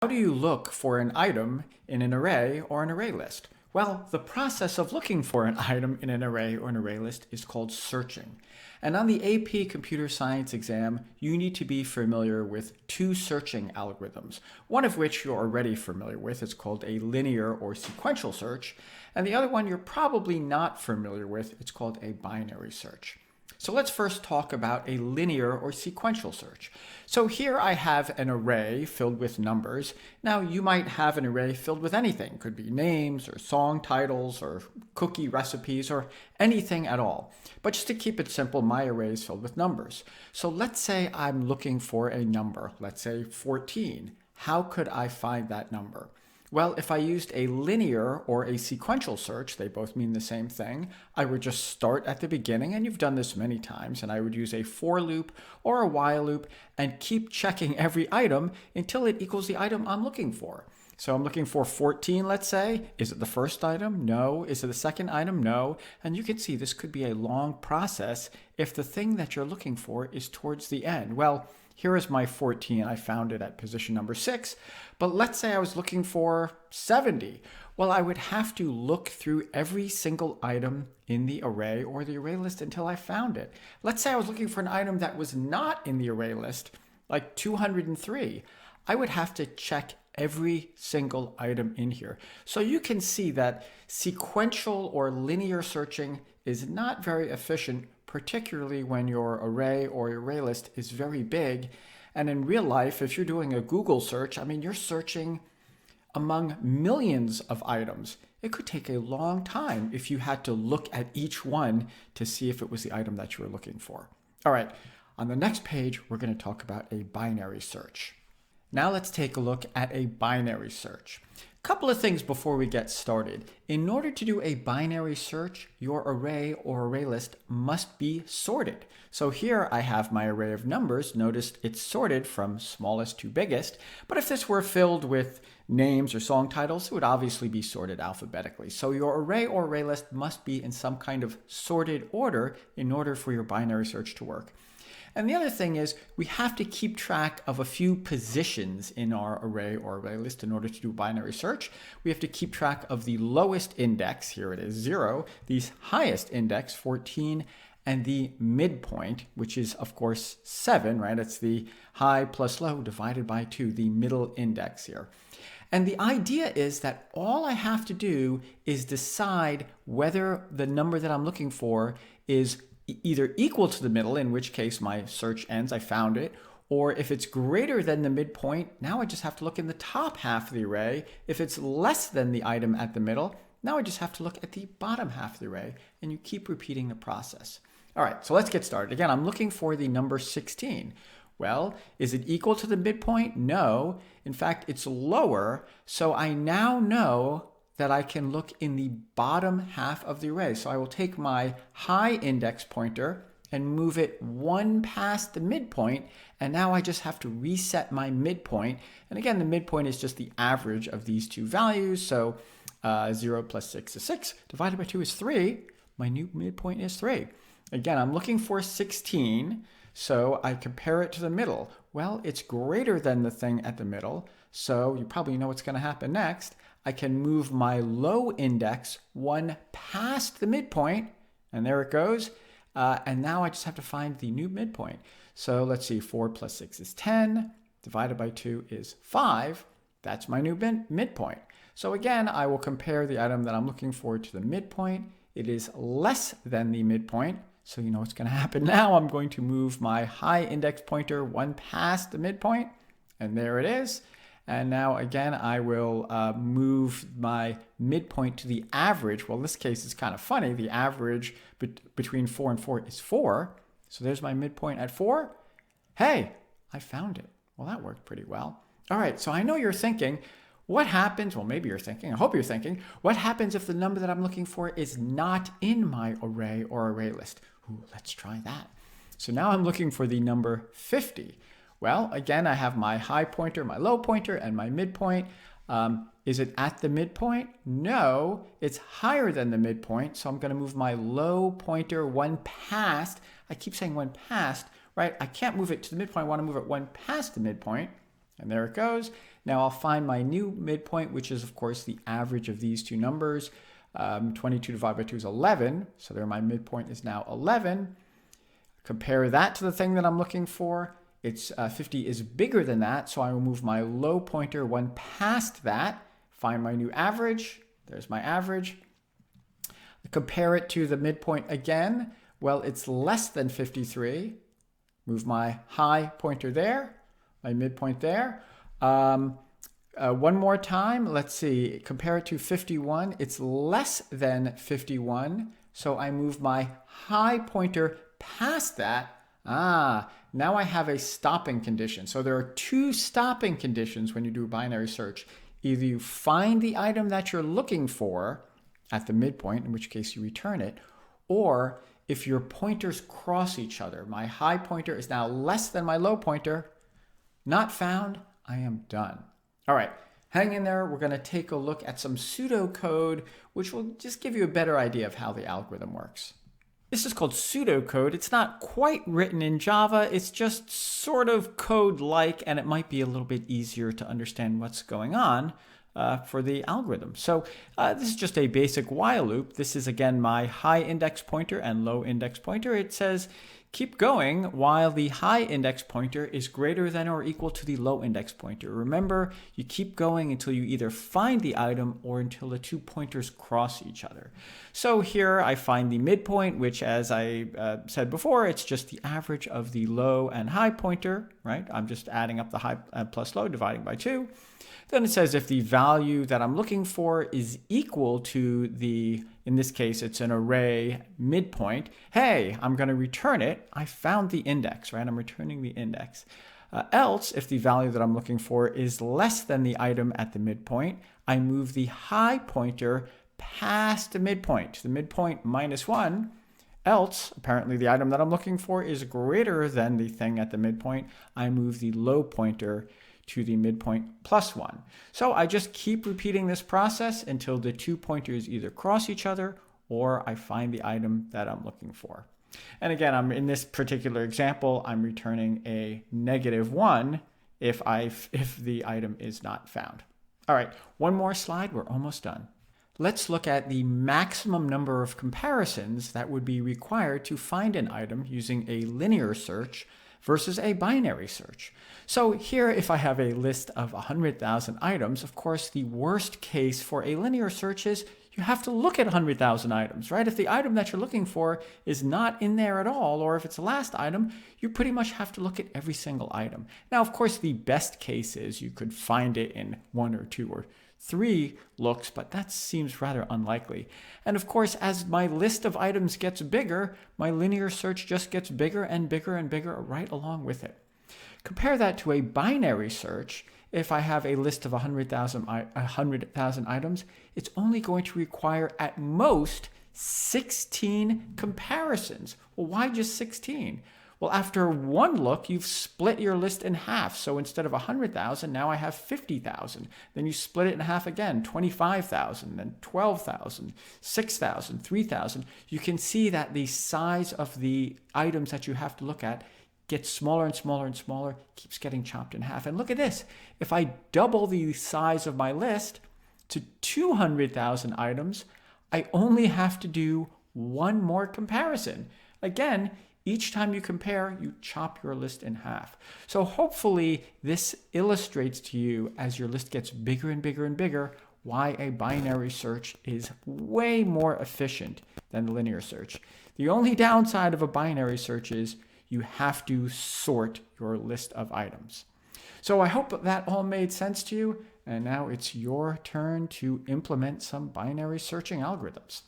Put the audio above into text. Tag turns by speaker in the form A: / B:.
A: How do you look for an item in an array or an array list? Well, the process of looking for an item in an array or an array list is called searching. And on the AP Computer Science exam, you need to be familiar with two searching algorithms, one of which you're already familiar with. It's called a linear or sequential search. And the other one you're probably not familiar with. It's called a binary search. So let's first talk about a linear or sequential search. So here I have an array filled with numbers. Now you might have an array filled with anything. It could be names or song titles or cookie recipes or anything at all. But just to keep it simple, my array is filled with numbers. So let's say I'm looking for a number, let's say 14. How could I find that number? Well, if I used a linear or a sequential search, they both mean the same thing, I would just start at the beginning, and you've done this many times, and I would use a for loop or a while loop and keep checking every item until it equals the item I'm looking for. So I'm looking for 14, let's say. Is it the first item? No. Is it the second item? No. And you can see this could be a long process if the thing that you're looking for is towards the end. Well, here is my 14. I found it at position number 6. But let's say I was looking for 70. Well, I would have to look through every single item in the array or the array list until I found it. Let's say I was looking for an item that was not in the array list, like 203. I would have to check every single item in here. So you can see that sequential or linear searching is not very efficient, particularly when your array or array list is very big. And in real life, if you're doing a Google search, you're searching among millions of items. It could take a long time if you had to look at each one to see if it was the item that you were looking for. All right, on the next page, we're going to talk about a binary search. Now let's take a look at a binary search. A couple of things before we get started. In order to do a binary search, your array or array list must be sorted. So here I have my array of numbers. Notice it's sorted from smallest to biggest. But if this were filled with names or song titles, it would obviously be sorted alphabetically. So your array or array list must be in some kind of sorted order in order for your binary search to work. And the other thing is we have to keep track of a few positions in our array or array list in order to do binary search. We have to keep track of the lowest index, here it is 0, the highest index 14, and the midpoint, which is of course 7, right? It's the high plus low divided by 2, the middle index here. And the idea is that all I have to do is decide whether the number that I'm looking for is either equal to the middle, in which case my search ends, I found it, or if it's greater than the midpoint, now I just have to look in the top half of the array. If it's less than the item at the middle, now I just have to look at the bottom half of the array, and you keep repeating the process. All right, so let's get started. Again, I'm looking for the number 16. Well, is it equal to the midpoint? No. In fact, it's lower, so I now know that I can look in the bottom half of the array. So I will take my high index pointer and move it one past the midpoint, and now I just have to reset my midpoint. And again, the midpoint is just the average of these two values. So 0 plus 6 is 6, divided by 2 is 3. My new midpoint is 3. Again, I'm looking for 16, so I compare it to the middle. Well, it's greater than the thing at the middle, so you probably know what's going to happen next. I can move my low index one past the midpoint, and there it goes. And now I just have to find the new midpoint. So let's see, 4 plus 6 is 10, divided by 2 is 5. That's my new midpoint. So again, I will compare the item that I'm looking for to the midpoint. It is less than the midpoint. So you know what's going to happen now. I'm going to move my high index pointer one past the midpoint, and there it is. And now again, I will move my midpoint to the average. Well, in this case, it's kind of funny. The average between 4 and 4 is 4. So there's my midpoint at 4. Hey, I found it. Well, that worked pretty well. All right, so I know you're thinking, what happens? Well, maybe you're thinking, I hope you're thinking, what happens if the number that I'm looking for is not in my array or array list? Ooh, let's try that. So now I'm looking for the number 50. Well, again, I have my high pointer, my low pointer, and my midpoint. Is it at the midpoint? No, it's higher than the midpoint. So I'm going to move my low pointer one past. I keep saying one past, right? I can't move it to the midpoint. I want to move it one past the midpoint. And there it goes. Now I'll find my new midpoint, which is of course the average of these two numbers. 22 divided by 2 is 11, so there my midpoint is now 11. Compare that to the thing that I'm looking for. It's 50 is bigger than that, so I will move my low pointer one past that, find my new average. There's my average. Compare it to the midpoint again. Well, it's less than 53. Move my high pointer there, my midpoint there. One more time, let's see, compare it to 51. It's less than 51, so I move my high pointer past that. Now I have a stopping condition. So there are two stopping conditions when you do a binary search. Either you find the item that you're looking for at the midpoint, in which case you return it, or if your pointers cross each other. My high pointer is now less than my low pointer. Not found, I am done. All right, hang in there. We're going to take a look at some pseudocode, which will just give you a better idea of how the algorithm works. This is called pseudocode. It's not quite written in Java. It's just sort of code-like, and it might be a little bit easier to understand what's going on for the algorithm. So this is just a basic while loop. This is, again, my high index pointer and low index pointer. It says keep going while the high index pointer is greater than or equal to the low index pointer. Remember, you keep going until you either find the item or until the two pointers cross each other. So here I find the midpoint, which, as I said before, it's just the average of the low and high pointer, right? I'm just adding up the high plus low, dividing by 2. Then it says if the value that I'm looking for is equal to the, in this case, it's an array midpoint. Hey, I'm going to return it. I found the index, right? I'm returning the index. Else, if the value that I'm looking for is less than the item at the midpoint, I move the high pointer past the midpoint minus 1. Else, apparently the item that I'm looking for is greater than the thing at the midpoint. I move the low pointer to the midpoint plus 1. So I just keep repeating this process until the two pointers either cross each other or I find the item that I'm looking for. And again, I'm in this particular example, I'm returning a -1 if the item is not found. All right, one more slide, we're almost done. Let's look at the maximum number of comparisons that would be required to find an item using a linear search versus a binary search. So here, if I have a list of 100,000 items, of course, the worst case for a linear search is you have to look at 100,000 items, right? If the item that you're looking for is not in there at all, or if it's the last item, you pretty much have to look at every single item. Now, of course, the best case is you could find it in 1 or 2 or 3 looks, but that seems rather unlikely. And of course, as my list of items gets bigger, my linear search just gets bigger and bigger and bigger right along with it. Compare that to a binary search. If I have a list of 100,000 items, it's only going to require at most 16 comparisons. Well, why just 16? Well, after one look, you've split your list in half. So instead of 100,000, now I have 50,000. Then you split it in half again, 25,000, then 12,000, 6,000, 3,000. You can see that the size of the items that you have to look at gets smaller and smaller and smaller, keeps getting chopped in half. And look at this. If I double the size of my list to 200,000 items, I only have to do one more comparison. Again, each time you compare, you chop your list in half. So hopefully this illustrates to you, as your list gets bigger and bigger and bigger, why a binary search is way more efficient than the linear search. The only downside of a binary search is you have to sort your list of items. So I hope that all made sense to you, and now it's your turn to implement some binary searching algorithms.